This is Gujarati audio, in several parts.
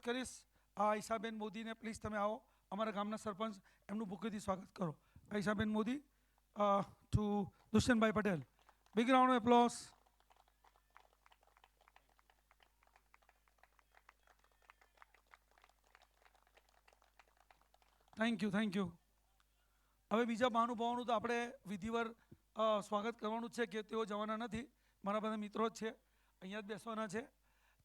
રિક્વેસ્ટ કરીશ આયશાબેન મોદીને, પ્લીઝ તમે આવો. અમારા ગામના સરપંચ, એમનું ભૂખેથી સ્વાગત કરો. Ayshaben Modi to Dushyantbhai Patel. Big round of applause. Thank you, thank you. હવે બીજા મહાનુભાવોનું તો આપણે વિધિવર સ્વાગત કરવાનું છે કે તેઓ જવાના નથી. મારા બધા મિત્રો જ છે, અહીંયા જ બેસવાના છે.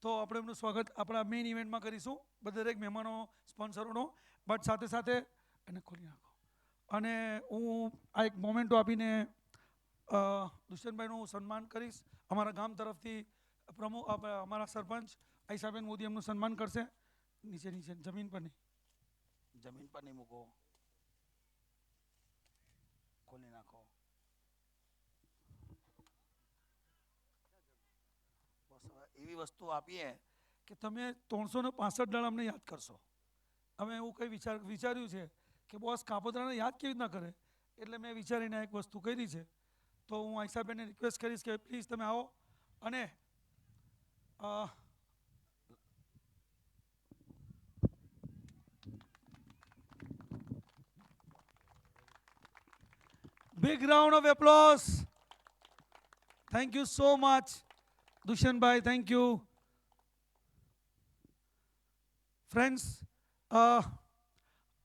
તો આપણે એમનું સ્વાગત આપણા મેઇન ઇવેન્ટમાં કરીશું, દરેક મહેમાનો, સ્પોન્સરોનો. બટ સાથે સાથે એને ખોલી નાખો. અને હું આ એક મોમેન્ટો આપીને દુષ્યંતભાઈનું સન્માન કરીશ. અમારા ગામ તરફથી પ્રમુખ અમારા સરપંચ આયશાબેન મોદી એમનું સન્માન કરશે. નીચે નીચે, જમીન પર નહીં, જમીન પર નહીં મૂકો, ખોલી નાખો. બસ હવે એવી વસ્તુ આપીએ કે તમે 365 દાડા અમને યાદ કરશો. અમે એવું કંઈ વિચાર્યું છે કે બોસ કાપોદ્રાને યાદ કેવી રીતના કરે, એટલે મેં વિચારીને એક વસ્તુ કરી છે. તો હું આયશાબેનને રિક્વેસ્ટ કરીશ કે પ્લીઝ તમે આવો અને big round of applause. Thank you so much, Dushyantbhai. Thank you. Friends,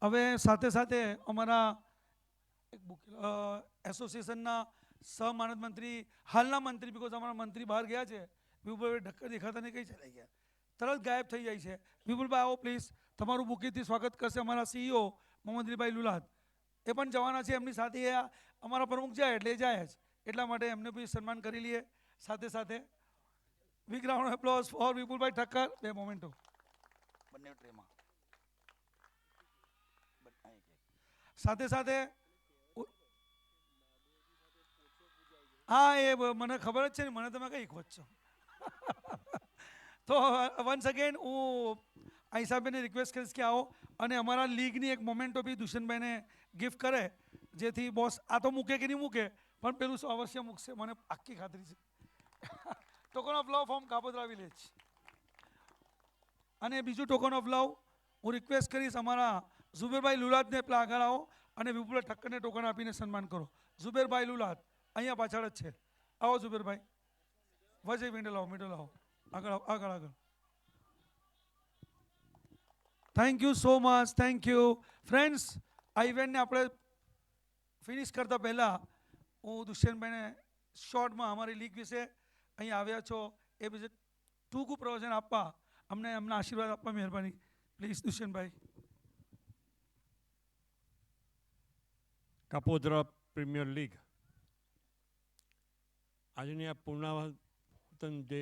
હવે સાથે સાથે અમારા એસોસિએશનના સહમાનદ મંત્રી, હાલના મંત્રી, બીકોઝ અમારા મંત્રી બહાર ગયા છે, વિપુલભાઈ ઢક્કર દેખાતા નહીં, કઈ ચલાઈ ગયા, તરત ગાયબ થઈ જાય છે. વિપુલભાઈ આવો પ્લીઝ. તમારું બુકીથી સ્વાગત કરશે અમારા સીઈઓ મોહમ્મદરીભાઈ લુલાદ. એ પણ જવાના છે, એમની સાથે અમારા પ્રમુખ જાય એટલે જાય જ, એટલા માટે એમને બી સન્માન કરી લઈએ. સાથે સાથે બિગ રાઉન્ડ ઓફ એપ્લોઝ ફોર વિપુલભાઈ ઠક્કર. બે મોમેન્ટો બંને ટ્રેમાં. સાથે સાથે હા, એ મને ખબર જ છે ને, મને તમે કઈ ખોજ છો. તો વન્સ અગેન હું આયશાબેનને રિક્વેસ્ટ કરીશ કે આવો અને અમારા લીગની એક મોમેન્ટો બી દુષ્યંતભાઈને ગિફ્ટ કરે, જેથી બોસ આ તો મૂકે કે નહીં મૂકે, પણ પેલું અવશ્ય મૂકશે, મને આખી ખાતરી છે. Token of love from Kapodra village. અને બીજું ટોકન ઓફ લવ હું રિક્વેસ્ટ કરીશ અમારા ઝુબેરભાઈ લુલાદને પેલા આગળ આવો અને વિપુલ ઠક્કરને ટોકન આપીને સન્માન કરો. ઝુબેરભાઈ લુલાદ અહીંયા પાછળ જ છે. આવો ઝુબેરભાઈ. વજય મિડલ આવો, મિડલ આવો, આગળ આગળ આગળ. Thank you so much, thank you. Friends, આ ઇવેન્ટને આપણે ફિનિશ કરતા પહેલાં હું દુષ્યંતભાઈને શોર્ટમાં અમારી લીગ વિશે અહીં આવ્યા છો એ વિશે ટૂંકું પ્રવચન આપવા, અમને એમના આશીર્વાદ આપવા મહેરબાની please. Dushyantbhai. Kapodra premier league આજની આ પૂર્ણાવર્તન જે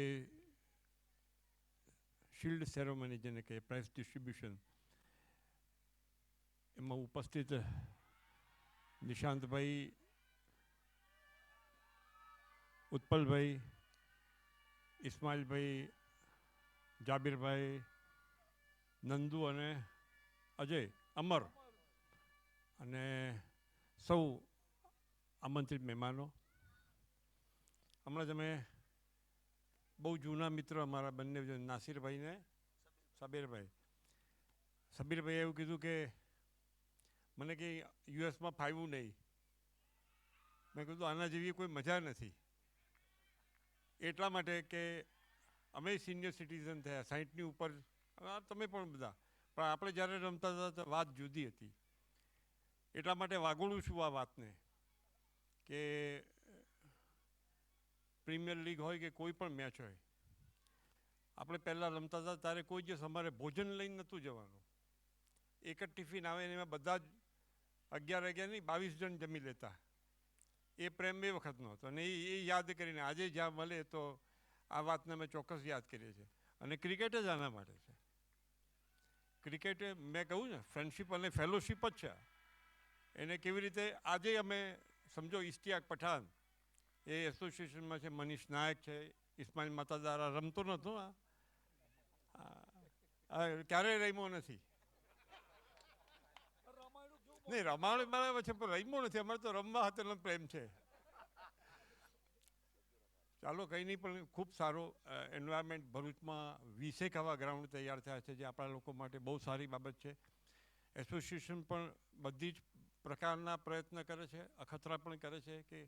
શિલ્ડ સેરેમની જેને કહે, પ્રાઇઝ ડિસ્ટ્રીબ્યુશન, એમાં ઉપસ્થિત નિશાંતભાઈ, ઉત્પલભાઈ, ઇસ્માઇલભાઈ, જાબીરભાઈ, નંદુ અને અજય, અમર અને સૌ આમંત્રિત મહેમાનો. હમણાં જ અમે બહુ જૂના મિત્ર અમારા બંને, નાસિરભાઈ ને સબીરભાઈ એવું કીધું કે મને કે યુએસમાં ફાવ્યું નહીં. મેં કીધું આના જેવી કોઈ મજા નથી, એટલા માટે કે અમે સિનિયર સિટીઝન થયા, 60ની ઉપર, તમે પણ બધા, પણ આપણે જ્યારે રમતા હતા તો વાત જુદી હતી. એટલા માટે વાગોળું છું આ વાતને કે પ્રીમિયર લીગ હોય કે કોઈ પણ મેચ હોય, આપણે પહેલાં રમતા હતા ત્યારે કોઈ દિવસ અમારે ભોજન લઈને નહોતું જવાનું. એક જ ટિફિન આવે ને એમાં બધા જ 11 નહીં 22 જણ જમી લેતા. એ પ્રેમ એ વખતનો હતો અને એ યાદ કરીને આજે જ્યાં મળે તો આ વાતને અમે ચોક્કસ યાદ કરીએ છીએ. અને ક્રિકેટ જ આના માટે છે. ક્રિકેટ મેં કહ્યું ને, ફ્રેન્ડશિપ અને ફેલોશિપ જ છે. એને કેવી રીતે આજે અમે સમજો, ઇશ્તિયાક પઠાણ એ એસોસિએશનમાં છે, મનીષ નાયક છે, ઇસ્માઇલ મતાદારા રમતો નહોતો, ક્યારેય રમ્યો નથી. નહીં, રમાણ બરાબર છે પણ રમ્યો નથી. અમારે તો રમવા હાથેનો પ્રેમ છે. ચાલો કંઈ નહીં, પણ ખૂબ સારો એન્વાયરમેન્ટ ભરૂચમાં 20 આવા ગ્રાઉન્ડ તૈયાર થયા છે, જે આપણા લોકો માટે બહુ સારી બાબત છે. એસોસિએશન પણ બધી જ પ્રકારના પ્રયત્ન કરે છે, અખતરા પણ કરે છે કે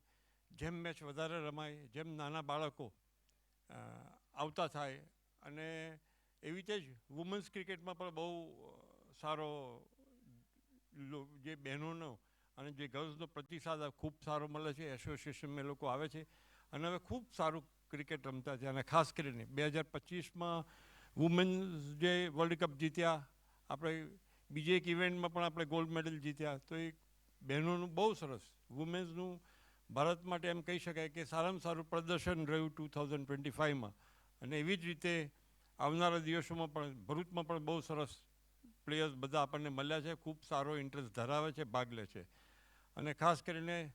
જેમ મેચ વધારે રમાય, જેમ નાના બાળકો આવતા થાય, અને એવી રીતે જ વુમન્સ ક્રિકેટમાં પણ બહુ સારો જે બહેનોનો અને જે ગર્લ્સનો પ્રતિસાદ ખૂબ સારો મળે છે. એસોસિએશનમાં લોકો આવે છે અને હવે ખૂબ સારું ક્રિકેટ રમતા છે. અને ખાસ કરીને 2025માં વુમેન્સ જે વર્લ્ડ કપ જીત્યા, આપણે બીજી એક ઇવેન્ટમાં પણ આપણે ગોલ્ડ મેડલ જીત્યા, તો એ બહેનોનું બહુ સરસ વુમેન્સનું ભારત માટે એમ કહી શકાય કે સારામાં સારું પ્રદર્શન રહ્યું 2025માં. અને એવી જ રીતે આવનારા દિવસોમાં પણ ભરૂચમાં પણ બહુ સરસ પ્લેયર્સ બધા આપણને મળ્યા છે, ખૂબ સારો ઇન્ટરેસ્ટ ધરાવે છે, ભાગ લે છે. અને ખાસ કરીને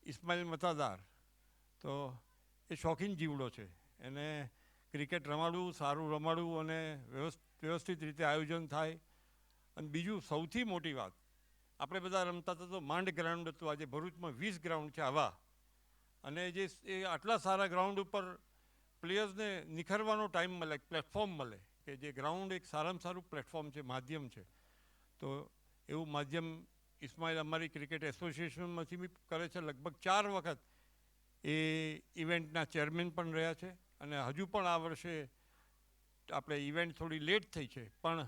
ઇસ્માઇલ મતાદાર તો એ શોખીન જીવડો છે, એને ક્રિકેટ રમાડવું, સારું રમાડવું અને વ્યવસ્થિત રીતે આયોજન થાય. અને બીજું સૌથી મોટી વાત, આપણે બધા રમતા હતા તો માંડ ગ્રાઉન્ડ હતું, આજે ભરૂચમાં 20 ગ્રાઉન્ડ છે આવા. અને જે એ આટલા સારા ગ્રાઉન્ડ ઉપર પ્લેયર્સને નિખરવાનો ટાઈમ મળે, પ્લેટફોર્મ મળે, કે જે ગ્રાઉન્ડ એક સારામાં સારું પ્લેટફોર્મ છે, માધ્યમ છે. તો એવું માધ્યમ ઇસ્માઇલ અમારી ક્રિકેટ એસોસિએશનમાંથી બી કરે છે. લગભગ 4 વખત એ ઇવેન્ટના ચેરમેન પણ રહ્યા છે. અને હજુ પણ આ વર્ષે આપણે ઇવેન્ટ થોડી લેટ થઈ છે, પણ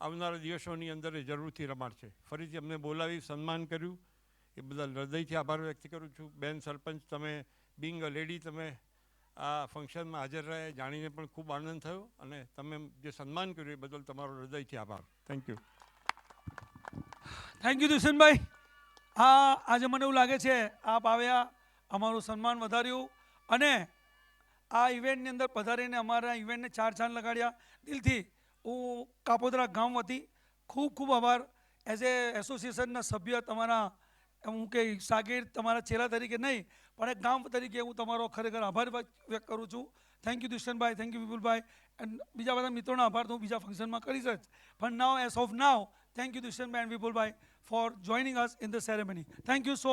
આવનારા દિવસોની અંદર એ જરૂરથી રમાડશે. ફરીથી અમને બોલાવી સન્માન કર્યું, એ બદલ હૃદયથી આભાર વ્યક્ત કરું છું. બેન સરપંચ, તમે બિંગ અ લેડી, તમે આ ફંક્શનમાં હાજર રહ્યા, જાણીને પણ ખૂબ આનંદ થયો. અને તમે જે સન્માન કર્યું એ બદલ તમારો હૃદયથી આભાર. Thank you. Thank you Dushyantbhai. આજે મને એવું લાગે છે આપ આવ્યા, અમારું સન્માન વધાર્યું, અને આ ઇવેન્ટની અંદર પધારીને અમારા ઇવેન્ટને 4 ચાંદ લગાડ્યા. દિલથી હું કાપોદ્રા ગામ વતી ખૂબ ખૂબ આભાર. એઝ એ એસોસિએશનના સભ્ય, તમારા હું કે શાગીર, તમારા ચેલા તરીકે નહીં, પણ એક ગામ તરીકે હું તમારો ખરેખર આભાર વ્યક્ત કરું છું. Thank you Dushyantbhai, thank you Vipulbhai, અને બીજા બધા મિત્રોના આભાર તો હું બીજા ફંક્શનમાં કરીશ જ. પણ now, as of now, thank you Dushyant and Vipulbhai for joining us in the ceremony. Thank you so